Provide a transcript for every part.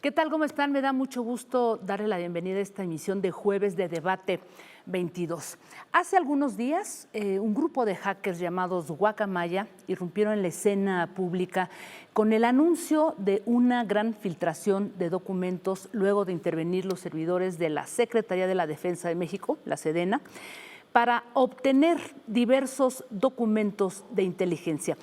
¿Qué tal? ¿Cómo están? Me da mucho gusto darle la bienvenida a esta emisión de Jueves de Debate 22. Hace algunos días, un grupo de hackers llamados Guacamaya irrumpieron en la escena pública con el anuncio de una gran filtración de documentos luego de intervenir los servidores de la Secretaría de la Defensa de México, la Sedena, para obtener diversos documentos de inteligencia.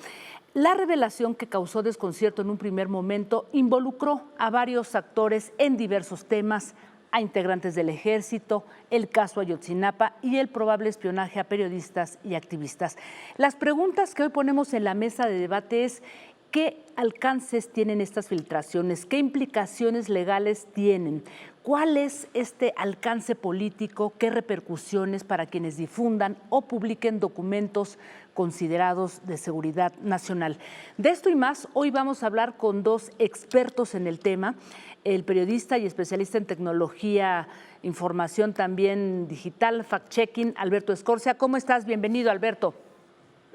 La revelación, que causó desconcierto en un primer momento, involucró a varios actores en diversos temas, a integrantes del Ejército, el caso Ayotzinapa y el probable espionaje a periodistas y activistas. Las preguntas que hoy ponemos en la mesa de debate es: ¿qué alcances tienen estas filtraciones? ¿Qué implicaciones legales tienen? ¿Cuál es este alcance político? ¿Qué repercusiones para quienes difundan o publiquen documentos considerados de seguridad nacional? De esto y más, hoy vamos a hablar con dos expertos en el tema: el periodista y especialista en tecnología, información también digital, fact-checking, Alberto Escorcia. ¿Cómo estás? Bienvenido, Alberto.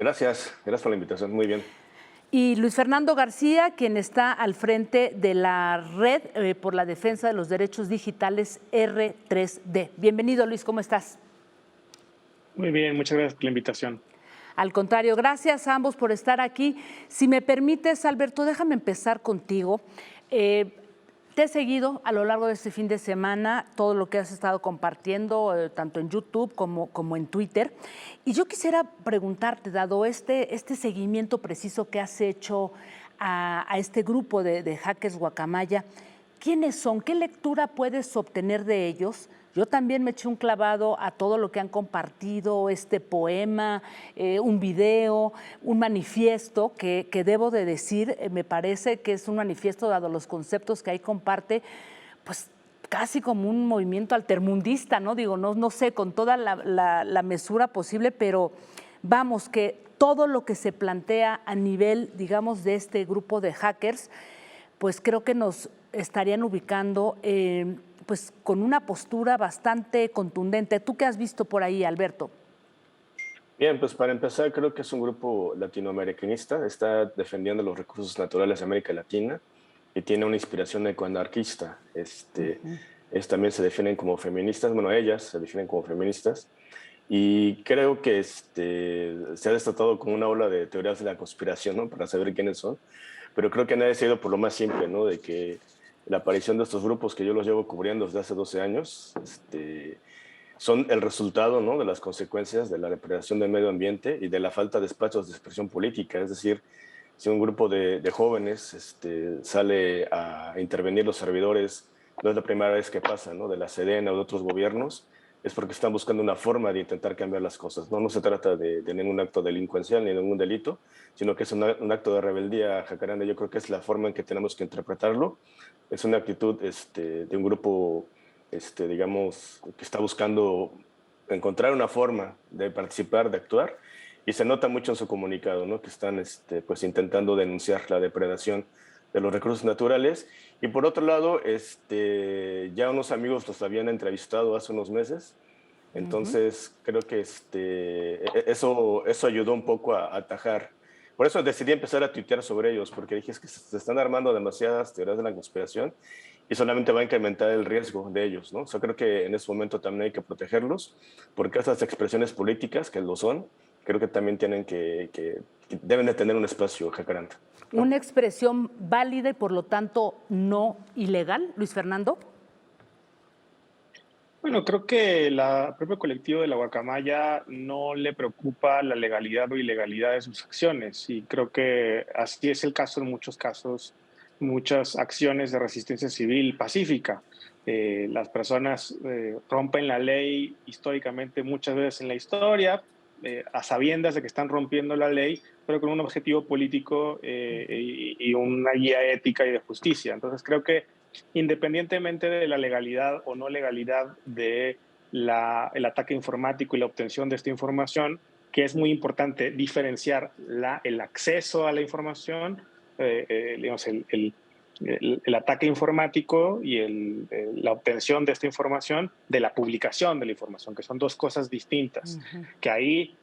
Gracias por la invitación, muy bien. Y Luis Fernando García, quien está al frente de la Red por la Defensa de los Derechos Digitales R3D. Bienvenido, Luis, ¿cómo estás? Muy bien, muchas gracias por la invitación. Al contrario, gracias a ambos por estar aquí. Si me permites, Alberto, déjame empezar contigo. Te he seguido a lo largo de este fin de semana, todo lo que has estado compartiendo, tanto en YouTube como en Twitter. Y yo quisiera preguntarte, dado este seguimiento preciso que has hecho a este grupo de hackers Guacamaya, ¿quiénes son? ¿Qué lectura puedes obtener de ellos? Yo también me eché un clavado a todo lo que han compartido, este poema, un video, un manifiesto que debo de decir, me parece que es un manifiesto, dado los conceptos que ahí comparte, pues casi como un movimiento altermundista, ¿no? Digo, no sé, con toda la mesura posible, pero vamos, que todo lo que se plantea a nivel, digamos, de este grupo de hackers, pues creo que nos estarían ubicando pues con una postura bastante contundente. ¿Tú qué has visto por ahí, Alberto? Bien, pues para empezar, creo que es un grupo latinoamericanista, está defendiendo los recursos naturales de América Latina y tiene una inspiración ecoanarquista. Ellos también se definen como feministas, bueno, ellas se definen como feministas, y creo que se ha desatado como una ola de teorías de la conspiración, ¿no? Para saber quiénes son, pero creo que nadie se ha ido por lo más simple, ¿no? De que la aparición de estos grupos, que yo los llevo cubriendo desde hace 12 años, son el resultado, ¿no? De las consecuencias de la depredación del medio ambiente y de la falta de espacios de expresión política. Es decir, si un grupo de jóvenes sale a intervenir los servidores, no es la primera vez que pasa, ¿no? De la Sedena o de otros gobiernos, es porque están buscando una forma de intentar cambiar las cosas. No se trata de ningún acto delincuencial ni de ningún delito, sino que es un acto de rebeldía jacaranda. Yo creo que es la forma en que tenemos que interpretarlo. Es una actitud de un grupo, digamos, que está buscando encontrar una forma de participar, de actuar, y se nota mucho en su comunicado, ¿no? Que están pues intentando denunciar la depredación de los recursos naturales. Y por otro lado, ya unos amigos los habían entrevistado hace unos meses, entonces creo que eso ayudó un poco a atajar. Por eso decidí empezar a tuitear sobre ellos, porque dije que se están armando demasiadas teorías de la conspiración y solamente va a incrementar el riesgo de ellos, ¿no? Creo que en ese momento también hay que protegerlos, porque esas expresiones políticas, que lo son, creo que también tienen que deben de tener un espacio jacaranda, ¿no? Una expresión válida y por lo tanto no ilegal, Luis Fernando. Bueno, creo que el propio colectivo de la Guacamaya no le preocupa la legalidad o ilegalidad de sus acciones, y creo que así es el caso en muchos casos, muchas acciones de resistencia civil pacífica. Las personas rompen la ley históricamente muchas veces en la historia, a sabiendas de que están rompiendo la ley, pero con un objetivo político y una guía ética y de justicia. Entonces creo que independientemente de la legalidad o no legalidad de el ataque informático y la obtención de esta información, que es muy importante diferenciar el acceso a la información, digamos, el ataque informático y la obtención de esta información de la publicación de la información, que son dos cosas distintas. Que ahí,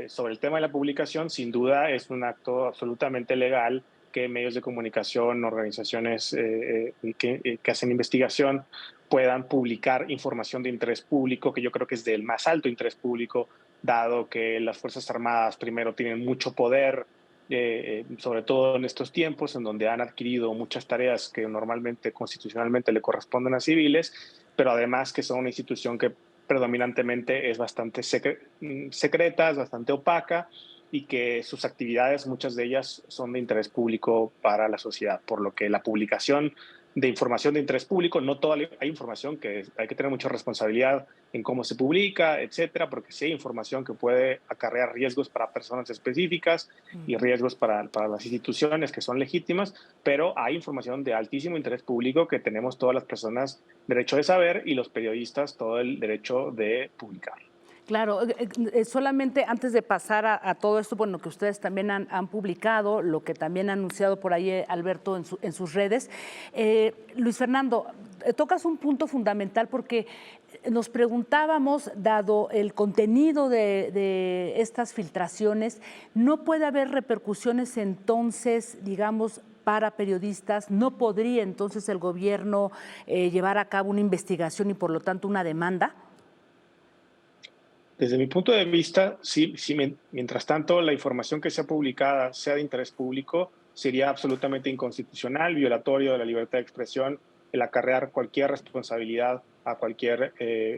sobre el tema de la publicación, sin duda es un acto absolutamente legal que medios de comunicación, organizaciones que hacen investigación puedan publicar información de interés público, que yo creo que es del más alto interés público, dado que las Fuerzas Armadas primero tienen mucho poder, sobre todo en estos tiempos en donde han adquirido muchas tareas que normalmente constitucionalmente le corresponden a civiles, pero además que son una institución que predominantemente es bastante secreta, es bastante opaca y que sus actividades, muchas de ellas, son de interés público para la sociedad, por lo que la publicación de información de interés público, no toda hay información que hay que tener mucha responsabilidad en cómo se publica, etcétera, porque sí hay información que puede acarrear riesgos para personas específicas y riesgos para las instituciones que son legítimas, pero hay información de altísimo interés público que tenemos todas las personas derecho de saber y los periodistas todo el derecho de publicar. Claro, solamente antes de pasar a todo esto, bueno, que ustedes también han publicado, lo que también ha anunciado por ahí Alberto en sus redes. Luis Fernando, tocas un punto fundamental porque nos preguntábamos, dado el contenido de estas filtraciones, ¿no puede haber repercusiones entonces, digamos, para periodistas? ¿No podría entonces el gobierno llevar a cabo una investigación y por lo tanto una demanda? Desde mi punto de vista, sí, mientras tanto la información que sea publicada sea de interés público, sería absolutamente inconstitucional, violatorio de la libertad de expresión, el acarrear cualquier responsabilidad a cualquier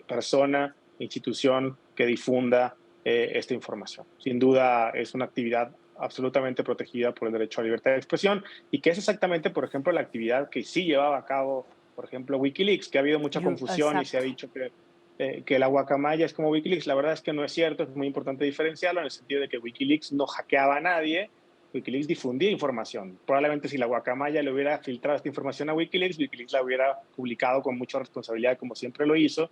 persona, institución que difunda esta información. Sin duda es una actividad absolutamente protegida por el derecho a la libertad de expresión y que es exactamente, por ejemplo, la actividad que sí llevaba a cabo, por ejemplo, Wikileaks, que ha habido mucha confusión y se ha dicho que la guacamaya es como Wikileaks. La verdad es que no es cierto, es muy importante diferenciarlo en el sentido de que Wikileaks no hackeaba a nadie, Wikileaks difundía información. Probablemente si la guacamaya le hubiera filtrado esta información a Wikileaks, Wikileaks la hubiera publicado con mucha responsabilidad, como siempre lo hizo.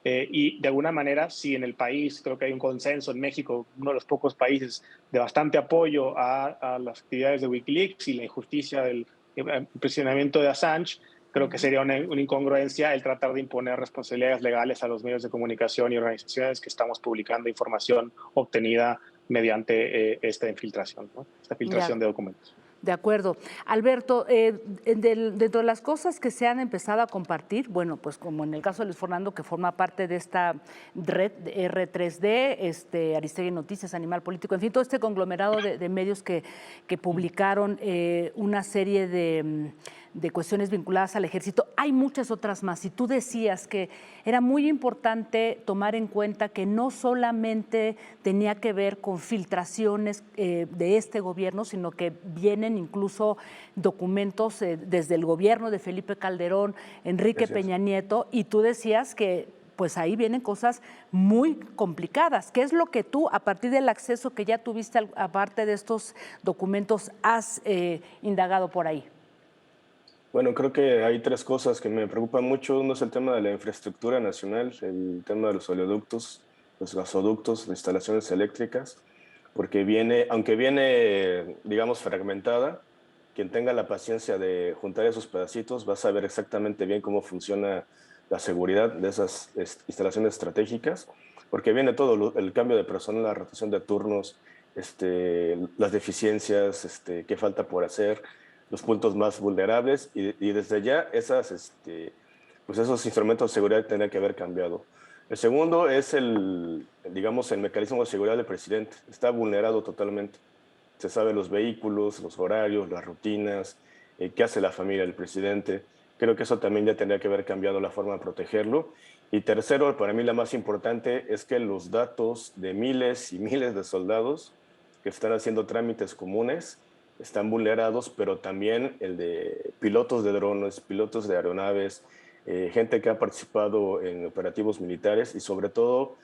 Y de alguna manera, si en el país, creo que hay un consenso en México, uno de los pocos países de bastante apoyo a las actividades de Wikileaks y la injusticia del impresionamiento de Assange, creo que sería una incongruencia el tratar de imponer responsabilidades legales a los medios de comunicación y organizaciones que estamos publicando información obtenida mediante esta infiltración, ¿no? Esta filtración de documentos. De acuerdo. Alberto, dentro de las cosas que se han empezado a compartir, bueno, pues como en el caso de Luis Fernando, que forma parte de esta red R3D, Aristegui Noticias, Animal Político, en fin, todo este conglomerado de medios que publicaron una serie de cuestiones vinculadas al ejército. Hay muchas otras más y tú decías que era muy importante tomar en cuenta que no solamente tenía que ver con filtraciones de este gobierno, sino que vienen incluso documentos desde el gobierno de Felipe Calderón, Enrique Peña Nieto, y tú decías que pues ahí vienen cosas muy complicadas. ¿Qué es lo que tú, a partir del acceso que ya tuviste aparte de estos documentos, has indagado por ahí? Bueno, creo que hay tres cosas que me preocupan mucho. Uno es el tema de la infraestructura nacional, el tema de los oleoductos, los gasoductos, las instalaciones eléctricas, porque aunque viene, digamos, fragmentada, quien tenga la paciencia de juntar esos pedacitos va a saber exactamente bien cómo funciona la seguridad de esas instalaciones estratégicas, porque viene todo el cambio de personal, la rotación de turnos, las deficiencias, qué falta por hacer, los puntos más vulnerables y desde ya pues esos instrumentos de seguridad tendrían que haber cambiado. El segundo es digamos, el mecanismo de seguridad del presidente. Está vulnerado totalmente. Se sabe los vehículos, los horarios, las rutinas, qué hace la familia del presidente. Creo que eso también ya tendría que haber cambiado la forma de protegerlo. Y tercero, para mí la más importante, es que los datos de miles y miles de soldados que están haciendo trámites comunes están vulnerados, pero también el de pilotos de drones, pilotos de aeronaves, gente que ha participado en operativos militares y sobre todo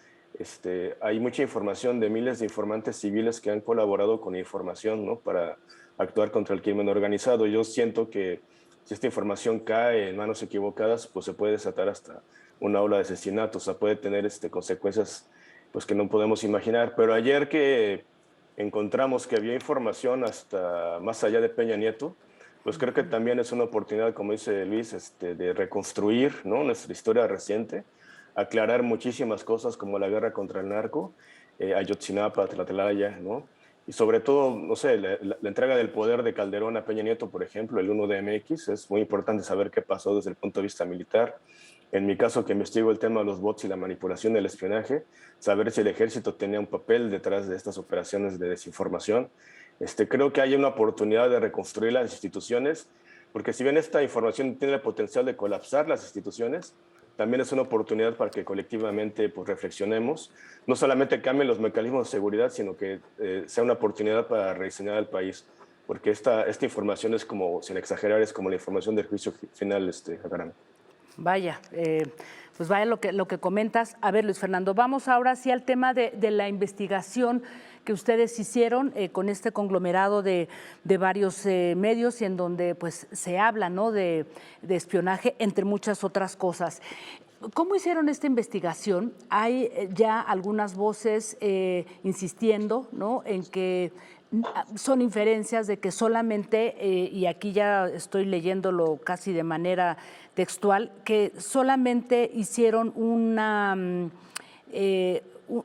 hay mucha información de miles de informantes civiles que han colaborado con información, ¿no?, para actuar contra el crimen organizado. Yo siento que si esta información cae en manos equivocadas, pues se puede desatar hasta una ola de asesinatos, o sea, puede tener consecuencias pues, que no podemos imaginar. Pero ayer que encontramos que había información hasta más allá de Peña Nieto, pues creo que también es una oportunidad, como dice Luis, de reconstruir, ¿no?, nuestra historia reciente, aclarar muchísimas cosas como la guerra contra el narco, Ayotzinapa, Tlatlaya, ¿no?, y sobre todo, no sé, la entrega del poder de Calderón a Peña Nieto, por ejemplo, el 1 de MX, es muy importante saber qué pasó desde el punto de vista militar. En mi caso, que investigo el tema de los bots y la manipulación del espionaje, saber si el ejército tenía un papel detrás de estas operaciones de desinformación. Creo que hay una oportunidad de reconstruir las instituciones, porque si bien esta información tiene el potencial de colapsar las instituciones, también es una oportunidad para que colectivamente pues, reflexionemos, no solamente cambien los mecanismos de seguridad, sino que sea una oportunidad para rediseñar el país, porque esta información es como, sin exagerar, es como la información del juicio final, Jacaranda. Vaya, pues vaya lo que comentas. A ver, Luis Fernando, vamos ahora sí al tema de la investigación que ustedes hicieron con este conglomerado de varios medios y en donde pues se habla, ¿no?, de espionaje, entre muchas otras cosas. ¿Cómo hicieron esta investigación? Hay ya algunas voces insistiendo, ¿no?, en que son inferencias de que solamente, y aquí ya estoy leyéndolo casi de manera textual, que solamente hicieron una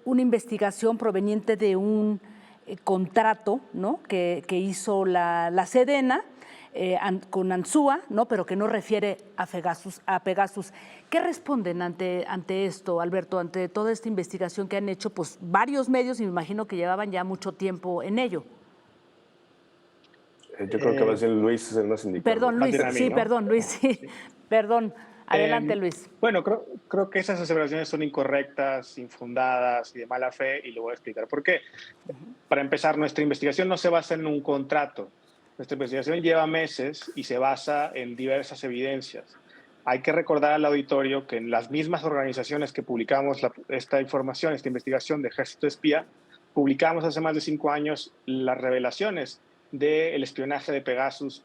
investigación proveniente de un contrato, ¿no?, que hizo la Sedena con Ansúa, ¿no?, pero que no refiere a Pegasus. ¿Qué responden ante esto, Alberto, ante toda esta investigación que han hecho pues, varios medios y me imagino que llevaban ya mucho tiempo en ello? Yo creo que va a ser Luis el más indicado. Perdón, Luis, sí, ¿no? Perdón, Luis, sí. Perdón. Adelante, Luis. Bueno, creo que esas aseveraciones son incorrectas, infundadas y de mala fe, y lo voy a explicar por qué. Para empezar, nuestra investigación no se basa en un contrato. Nuestra investigación lleva meses y se basa en diversas evidencias. Hay que recordar al auditorio que en las mismas organizaciones que publicamos esta información, esta investigación de Ejército Espía, publicamos hace más de 5 años las revelaciones del espionaje de Pegasus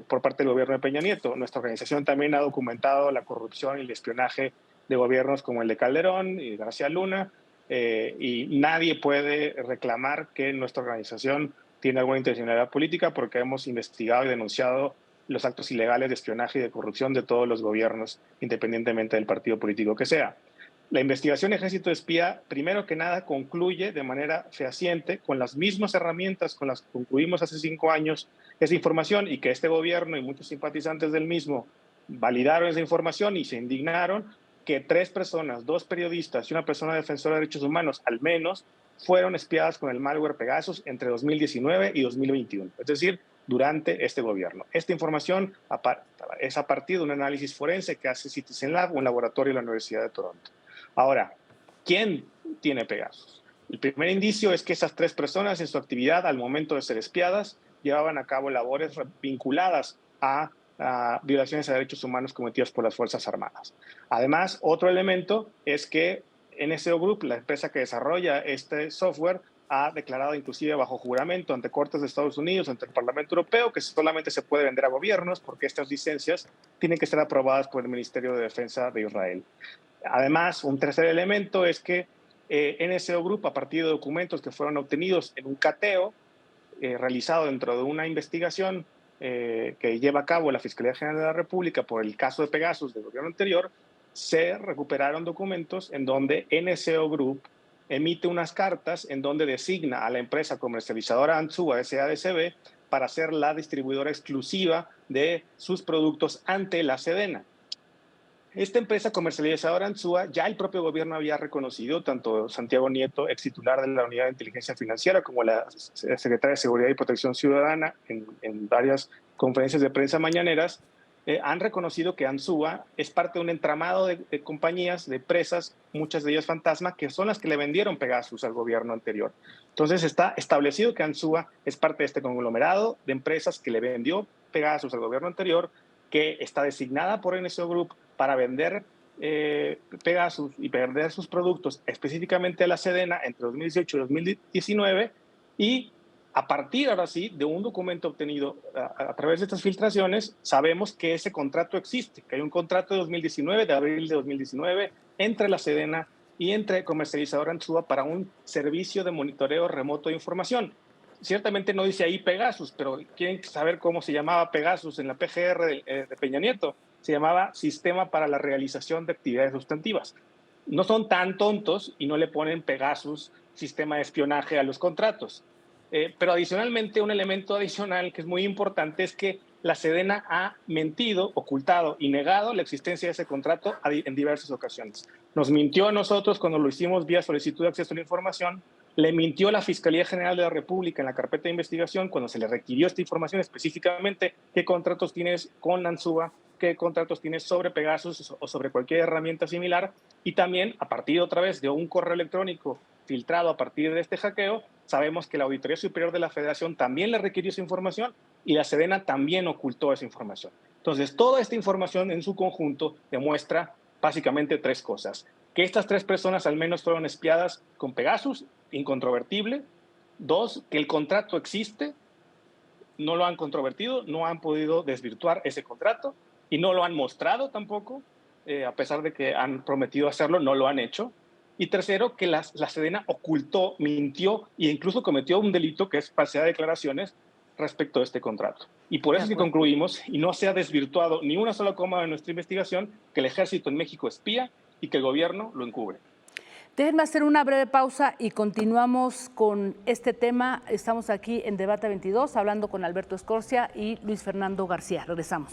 por parte del gobierno de Peña Nieto. Nuestra organización también ha documentado la corrupción y el espionaje de gobiernos como el de Calderón y García Luna, y nadie puede reclamar que nuestra organización tiene alguna intencionalidad política porque hemos investigado y denunciado los actos ilegales de espionaje y de corrupción de todos los gobiernos, independientemente del partido político que sea. La investigación Ejército Espía, primero que nada, concluye de manera fehaciente con las mismas herramientas con las que concluimos hace 5 años esa información, y que este gobierno y muchos simpatizantes del mismo validaron esa información y se indignaron que 3 personas, 2 periodistas y una persona defensora de derechos humanos, al menos, fueron espiadas con el malware Pegasus entre 2019 y 2021, es decir, durante este gobierno. Esta información es a partir de un análisis forense que hace Citizen Lab, un laboratorio de la Universidad de Toronto. Ahora, ¿quién tiene Pegasus? El primer indicio es que esas 3 personas en su actividad al momento de ser espiadas llevaban a cabo labores vinculadas a violaciones a derechos humanos cometidas por las Fuerzas Armadas. Además, otro elemento es que NSO Group, la empresa que desarrolla este software, ha declarado inclusive bajo juramento ante cortes de Estados Unidos, ante el Parlamento Europeo, que solamente se puede vender a gobiernos porque estas licencias tienen que ser aprobadas por el Ministerio de Defensa de Israel. Además, un tercer elemento es que NSO Group, a partir de documentos que fueron obtenidos en un cateo realizado dentro de una investigación que lleva a cabo la Fiscalía General de la República por el caso de Pegasus del gobierno anterior, se recuperaron documentos en donde NSO Group emite unas cartas en donde designa a la empresa comercializadora Ansúa SADCB para ser la distribuidora exclusiva de sus productos ante la Sedena. Esta empresa comercializadora Ansúa, ya el propio gobierno había reconocido, tanto Santiago Nieto, ex titular de la Unidad de Inteligencia Financiera, como la secretaria de Seguridad y Protección Ciudadana, en varias conferencias de prensa mañaneras, han reconocido que Ansúa es parte de un entramado de compañías, de empresas, muchas de ellas fantasma, que son las que le vendieron Pegasus al gobierno anterior. Entonces está establecido que Ansúa es parte de este conglomerado de empresas que le vendió Pegasus al gobierno anterior, que está designada por NSO Group para vender Pegasus y vender sus productos específicamente a la Sedena entre 2018 y 2019, y a partir, ahora sí, de un documento obtenido a través de estas filtraciones, sabemos que ese contrato existe, que hay un contrato de 2019, de abril de 2019, entre la Sedena y entre comercializadora Ansúa para un servicio de monitoreo remoto de información. Ciertamente no dice ahí Pegasus, pero quieren saber cómo se llamaba Pegasus en la PGR de Peña Nieto. Se llamaba Sistema para la Realización de Actividades Sustantivas. No son tan tontos y no le ponen Pegasus, sistema de espionaje, a los contratos. Pero adicionalmente, un elemento adicional que es muy importante es que la Sedena ha mentido, ocultado y negado la existencia de ese contrato en diversas ocasiones. Nos mintió a nosotros cuando lo hicimos vía solicitud de acceso a la información, le mintió a la Fiscalía General de la República en la carpeta de investigación cuando se le requirió esta información específicamente, qué contratos tienes con Ansuba, qué contratos tienes sobre Pegasus o sobre cualquier herramienta similar, y también a partir otra vez de un correo electrónico filtrado a partir de este hackeo, sabemos que la Auditoría Superior de la Federación también le requirió esa información y la Sedena también ocultó esa información. Entonces, toda esta información en su conjunto demuestra básicamente tres cosas. Que estas tres personas al menos fueron espiadas con Pegasus, incontrovertible. Dos, que el contrato existe, no lo han controvertido, no han podido desvirtuar ese contrato y no lo han mostrado tampoco, a pesar de que han prometido hacerlo, no lo han hecho. Y tercero, que la Sedena ocultó, mintió e incluso cometió un delito que es falsedad de declaraciones respecto de este contrato. Y por eso es que concluimos, y no se ha desvirtuado ni una sola coma de nuestra investigación, que el ejército en México espía y que el gobierno lo encubre. Déjenme hacer una breve pausa y continuamos con este tema. Estamos aquí en Debate 22 hablando con Alberto Escorcia y Luis Fernando García. Regresamos.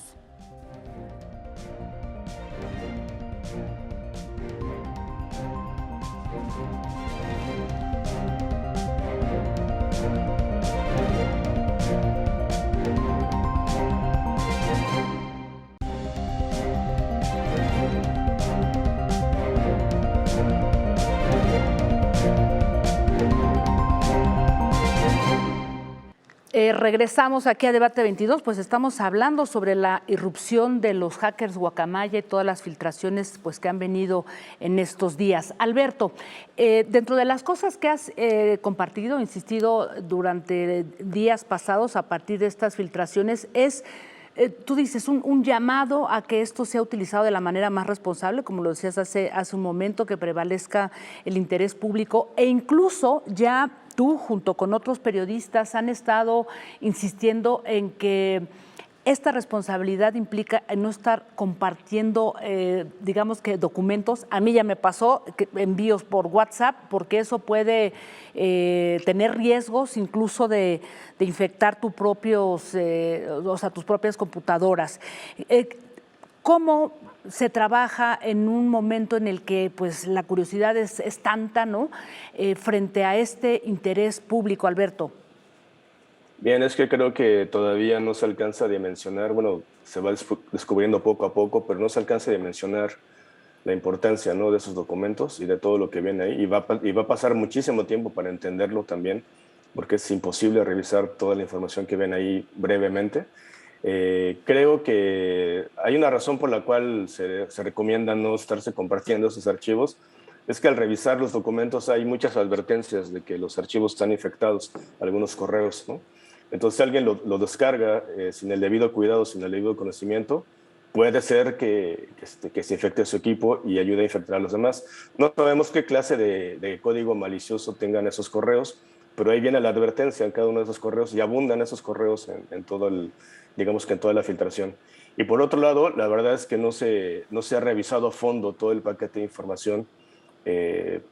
Regresamos aquí a Debate 22, pues estamos hablando sobre la irrupción de los hackers Guacamaya y todas las filtraciones pues, que han venido en estos días. Alberto, dentro de las cosas que has compartido, insistido durante días pasados a partir de estas filtraciones, es, tú dices, un llamado a que esto sea utilizado de la manera más responsable, como lo decías hace un momento, que prevalezca el interés público e incluso ya tú, junto con otros periodistas, han estado insistiendo en que esta responsabilidad implica no estar compartiendo, digamos que documentos. A mí ya me pasó envíos por WhatsApp, porque eso puede tener riesgos incluso de infectar tus propias computadoras. ¿Cómo se trabaja en un momento en el que pues, la curiosidad es tanta, ¿no? Frente a este interés público, Alberto? Bien, es que creo que todavía no se alcanza a dimensionar, bueno, se va descubriendo poco a poco, pero no se alcanza a dimensionar la importancia, ¿no? de esos documentos y de todo lo que viene ahí. Y va a pasar muchísimo tiempo para entenderlo también, porque es imposible revisar toda la información que ven ahí brevemente. Creo que hay una razón por la cual se recomienda no estarse compartiendo esos archivos. Es que al revisar los documentos hay muchas advertencias de que los archivos están infectados, algunos correos, ¿no? Entonces, si alguien lo descarga sin el debido cuidado, sin el debido conocimiento, puede ser que se infecte su equipo y ayude a infectar a los demás. No sabemos qué clase de código malicioso tengan esos correos, pero ahí viene la advertencia en cada uno de esos correos y abundan esos correos en todo digamos que en toda la filtración. Y por otro lado, la verdad es que no se ha revisado a fondo todo el paquete de información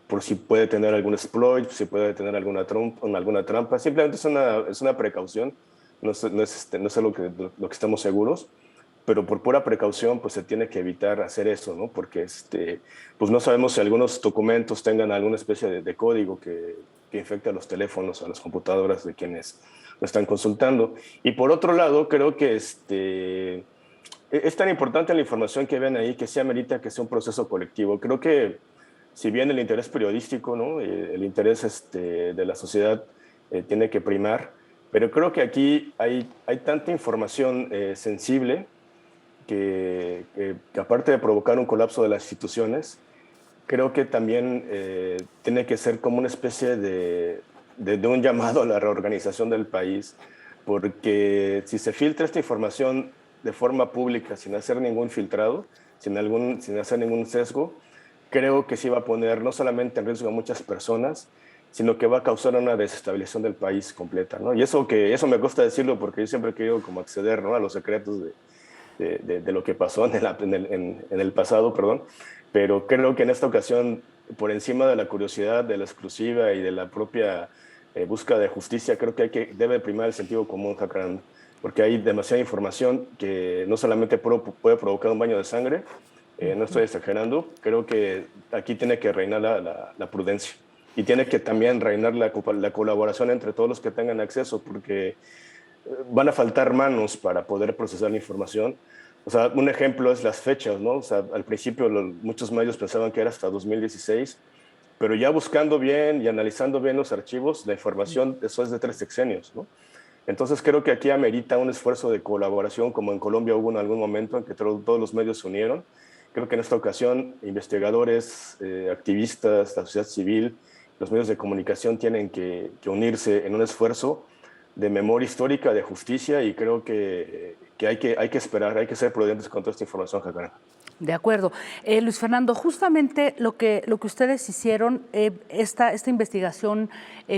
por si puede tener algún exploit, si puede tener alguna trampa. Simplemente es una precaución, no es algo lo que estamos seguros, pero por pura precaución pues se tiene que evitar hacer eso, ¿no? Porque pues no sabemos si algunos documentos tengan alguna especie de código que infecte a los teléfonos, a las computadoras de quienes lo están consultando. Y por otro lado, creo que es tan importante la información que ven ahí que sí amerita que sea un proceso colectivo. Creo que si bien el interés periodístico, ¿no? El interés de la sociedad tiene que primar, pero creo que aquí hay tanta información sensible que aparte de provocar un colapso de las instituciones, creo que también tiene que ser como una especie de un llamado a la reorganización del país, porque si se filtra esta información de forma pública, sin hacer ningún filtrado, sin hacer ningún sesgo, creo que sí va a poner no solamente en riesgo a muchas personas, sino que va a causar una desestabilización del país completa, ¿no? Y eso me gusta decirlo porque yo siempre he querido como acceder, ¿no? a los secretos de lo que pasó en el pasado, perdón, pero creo que en esta ocasión, por encima de la curiosidad, de la exclusiva y de la propia búsqueda de justicia, creo que debe primar el sentido común, Jacaranda, porque hay demasiada información que no solamente puede provocar un baño de sangre, no estoy exagerando, creo que aquí tiene que reinar la prudencia y tiene que también reinar la colaboración entre todos los que tengan acceso, porque van a faltar manos para poder procesar la información. O sea, un ejemplo es las fechas, ¿no? O sea, al principio muchos medios pensaban que era hasta 2016, pero ya buscando bien y analizando bien los archivos, la información, eso es de 3 sexenios, ¿no? Entonces creo que aquí amerita un esfuerzo de colaboración, como en Colombia hubo en algún momento en que todos los medios se unieron. Creo que en esta ocasión investigadores, activistas, la sociedad civil, los medios de comunicación tienen que unirse en un esfuerzo de memoria histórica, de justicia, y creo que hay que esperar, hay que ser prudentes con toda esta información, Jacaranda. De acuerdo. Luis Fernando, justamente lo que ustedes hicieron, esta investigación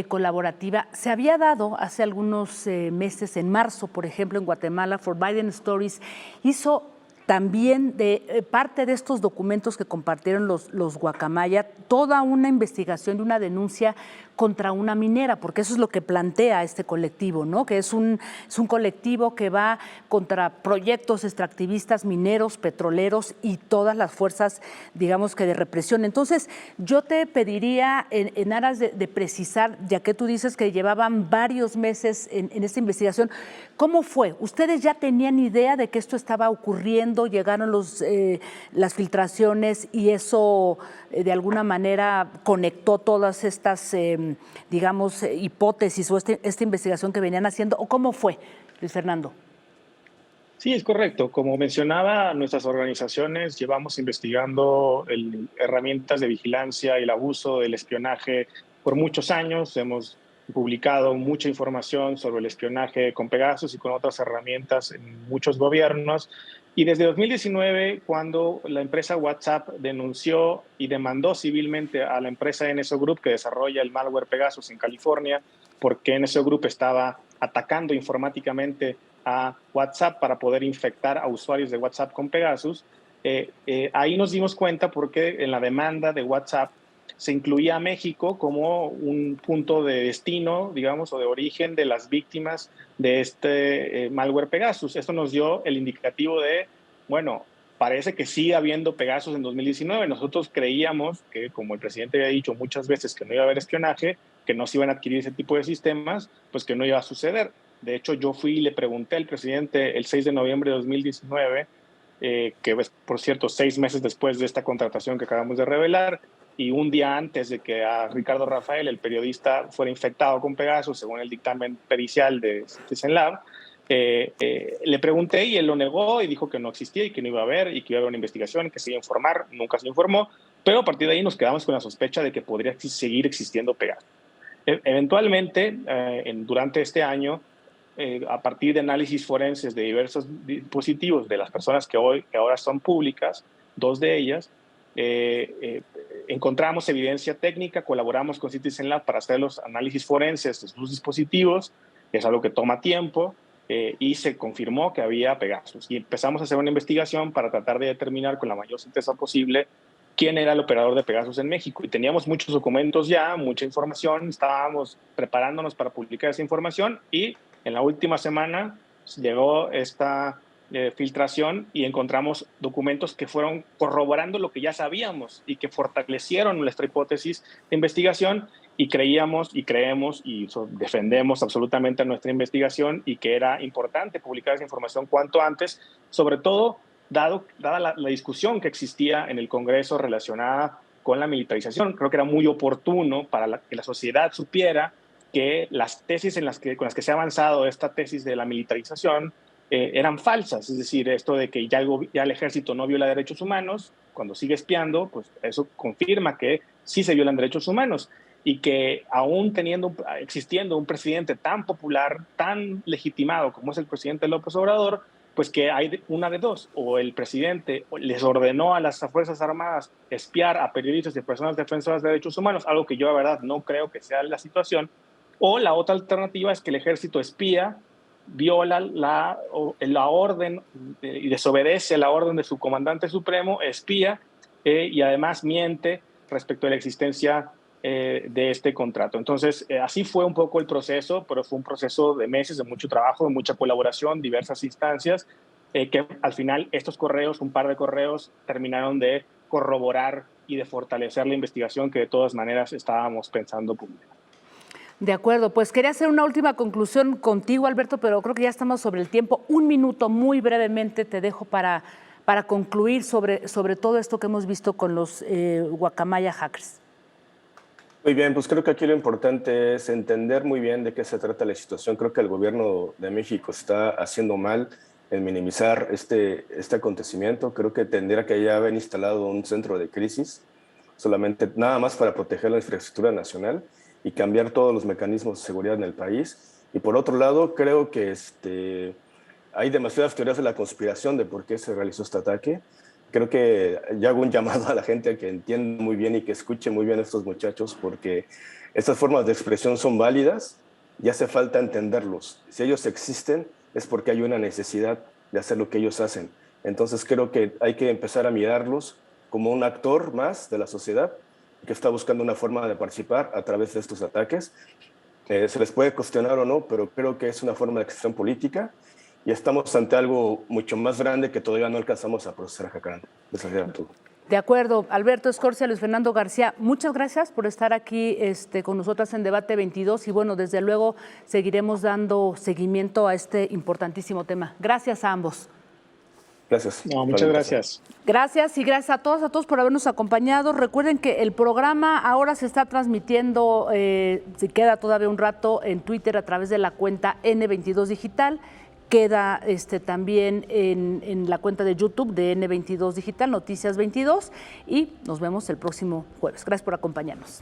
colaborativa, se había dado hace algunos meses, en marzo, por ejemplo, en Guatemala, Forbidden Stories hizo también de parte de estos documentos que compartieron los Guacamaya, toda una investigación y una denuncia contra una minera, porque eso es lo que plantea este colectivo, ¿no? Que es un colectivo que va contra proyectos extractivistas, mineros, petroleros y todas las fuerzas, digamos que de represión. Entonces, yo te pediría, en aras de precisar, ya que tú dices que llevaban varios meses en esta investigación, ¿cómo fue? ¿Ustedes ya tenían idea de que esto estaba ocurriendo? ¿Llegaron las filtraciones y eso de alguna manera conectó todas estas digamos, hipótesis o esta investigación que venían haciendo? ¿O cómo fue, Luis Fernando? Sí, es correcto. Como mencionaba, nuestras organizaciones llevamos investigando herramientas de vigilancia y el abuso del espionaje por muchos años. Hemos publicado mucha información sobre el espionaje con Pegasus y con otras herramientas en muchos gobiernos. Y desde 2019, cuando la empresa WhatsApp denunció y demandó civilmente a la empresa NSO Group, que desarrolla el malware Pegasus en California, porque NSO Group estaba atacando informáticamente a WhatsApp para poder infectar a usuarios de WhatsApp con Pegasus, ahí nos dimos cuenta porque en la demanda de WhatsApp se incluía a México como un punto de destino, digamos, o de origen de las víctimas de este malware Pegasus. Esto nos dio el indicativo de, bueno, parece que sigue habiendo Pegasus en 2019. Nosotros creíamos que, como el presidente había dicho muchas veces que no iba a haber espionaje, que no se iban a adquirir ese tipo de sistemas, pues que no iba a suceder. De hecho, yo fui y le pregunté al presidente el 6 de noviembre de 2019, que es, por cierto, 6 meses después de esta contratación que acabamos de revelar, y un día antes de que a Ricardo Rafael, el periodista, fuera infectado con Pegasus, según el dictamen pericial de Citizen Lab, le pregunté y él lo negó y dijo que no existía y que no iba a haber y que iba a haber una investigación, que se iba a informar. Nunca se informó, pero a partir de ahí nos quedamos con la sospecha de que podría seguir existiendo Pegasus. Eventualmente, durante este año, a partir de análisis forenses de diversos dispositivos de las personas que ahora son públicas, 2 de ellas, encontramos evidencia técnica, colaboramos con Citizen Lab para hacer los análisis forenses de sus dispositivos, que es algo que toma tiempo, y se confirmó que había Pegasus. Y empezamos a hacer una investigación para tratar de determinar con la mayor certeza posible quién era el operador de Pegasus en México. Y teníamos muchos documentos ya, mucha información, estábamos preparándonos para publicar esa información y en la última semana llegó esta filtración y encontramos documentos que fueron corroborando lo que ya sabíamos y que fortalecieron nuestra hipótesis de investigación, y creíamos y creemos y defendemos absolutamente nuestra investigación y que era importante publicar esa información cuanto antes, sobre todo dada la discusión que existía en el Congreso relacionada con la militarización. Creo que era muy oportuno para que la sociedad supiera que las tesis con las que se ha avanzado esta tesis de la militarización eran falsas. Es decir, esto de que ya el ejército no viola derechos humanos, cuando sigue espiando, pues eso confirma que sí se violan derechos humanos, y que aún existiendo un presidente tan popular, tan legitimado como es el presidente López Obrador, pues que hay una de dos: o el presidente les ordenó a las Fuerzas Armadas espiar a periodistas y personas defensoras de derechos humanos, algo que yo la verdad no creo que sea la situación, o la otra alternativa es que el ejército espía, viola la orden y desobedece la orden de su comandante supremo, espía, y además miente respecto a la existencia de este contrato. Entonces, así fue un poco el proceso, pero fue un proceso de meses, de mucho trabajo, de mucha colaboración, diversas instancias, que al final estos correos, un par de correos, terminaron de corroborar y de fortalecer la investigación que de todas maneras estábamos pensando publicar. De acuerdo, pues quería hacer una última conclusión contigo, Alberto, pero creo que ya estamos sobre el tiempo. Un minuto, muy brevemente, te dejo para concluir sobre todo esto que hemos visto con los Guacamaya hackers. Muy bien, pues creo que aquí lo importante es entender muy bien de qué se trata la situación. Creo que el gobierno de México está haciendo mal en minimizar este acontecimiento. Creo que tendría que ya haber instalado un centro de crisis, solamente nada más para proteger la infraestructura nacional y cambiar todos los mecanismos de seguridad en el país. Y por otro lado, creo que hay demasiadas teorías de la conspiración de por qué se realizó este ataque. Creo que ya hago un llamado a la gente a que entienda muy bien y que escuche muy bien a estos muchachos, porque estas formas de expresión son válidas y hace falta entenderlos. Si ellos existen es porque hay una necesidad de hacer lo que ellos hacen. Entonces creo que hay que empezar a mirarlos como un actor más de la sociedad que está buscando una forma de participar a través de estos ataques. Se les puede cuestionar o no, pero creo que es una forma de expresión política y estamos ante algo mucho más grande que todavía no alcanzamos a procesar acá. De acuerdo. Alberto Escorcia, Luis Fernando García, muchas gracias por estar aquí con nosotras en Debate 22 y bueno, desde luego seguiremos dando seguimiento a este importantísimo tema. Gracias a ambos. Gracias. No, muchas gracias. Gracias y gracias a todos por habernos acompañado. Recuerden que el programa ahora se está transmitiendo, si queda todavía un rato, en Twitter a través de la cuenta N22 Digital. Queda también en la cuenta de YouTube de N22 Digital, Noticias 22, y nos vemos el próximo jueves. Gracias por acompañarnos.